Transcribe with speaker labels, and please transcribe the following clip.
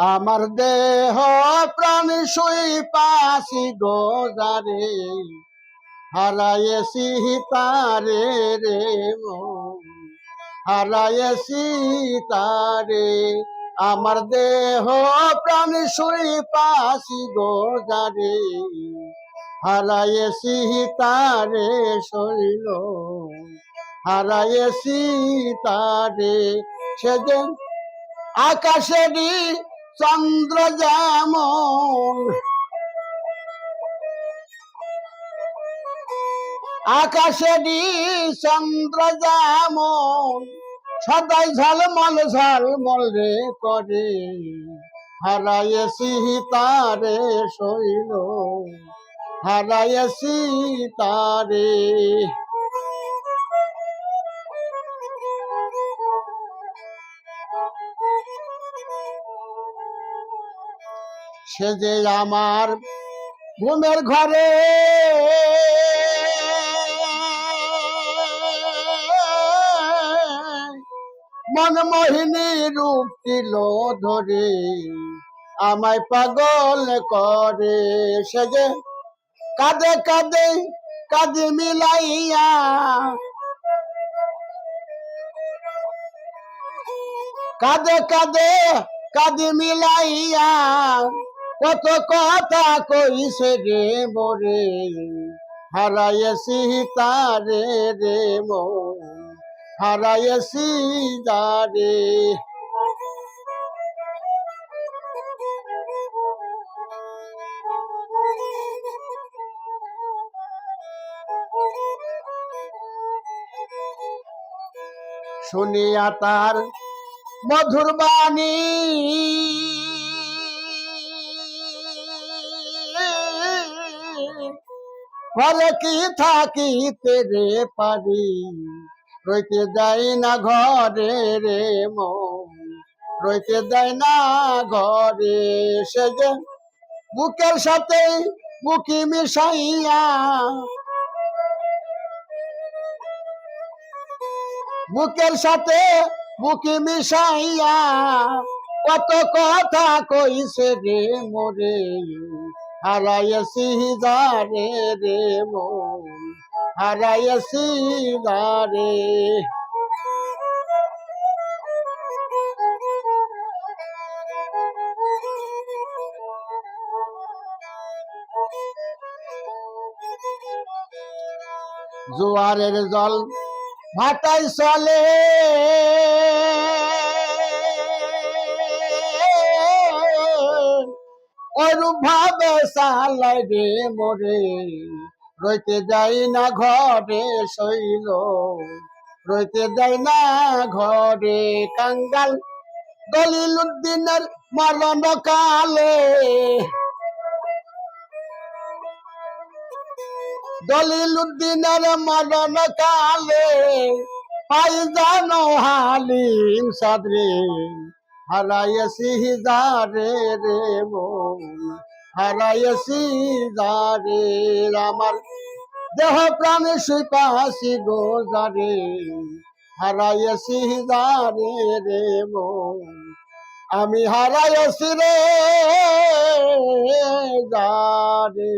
Speaker 1: আমার দেহ প্রাণ শুই পাশি গোজারে হারাইছি তারে রে মন হারাইছি তারে আমার দেহ প্রাণ শুই পাশি গোজারে হারাইছি তারে শৈল হারাইছি তারে সেদিন আকাশেরই চন্দ্র যেমন আকাশেরই চন্দ্র যেমন সদাই ঝলমল ঝলমল রে করে হারাইছি তারে শৈল হারাইছি তারে সে যে আমার ঘুমের ঘরে মনমোহিনী রূপ দিল ধরে আমায় পাগল করে সে যে কাঁদে কাঁদে কাঁদে মিলাইয়া কাঁদে কাঁদে কাঁদে মিলাইয়া কত কথা কইছে রে মোরে হারাইছি তারে রে মন হারাইছি তারে শুনিয়া তার মধুর বাণী ফলে কি থাকিতে রে পারি রইতে দেয় না ঘরে রে মন রইতে দেয় না ঘরে সে যে বুকের সাথে বুকি মিশাইয়া বুকের সাথে বুকি মিশাইয়া কত কথা কইছে রে মোরে হারাইছি যারে রে মন হারাইছি যারে জোয়ারের জল ভাটাই চলে ওরূপ ভাবে চালাই রে মোরে রইতে যাই না ঘরে শৈল রইতে দেয় না ঘরে কাঙ্গাল দলিলুদ্দিনের মরণ কালে দলিলুদ্দিনের মরণ কালে পাই জানো হালিম সাদরে হারাইছি যারে রে মন হারাইছি যারে আমার দেহ প্রাণে শুই পাশি গোজারে হারাইছি যারে রে মন আমি হারাইছি রে যারে।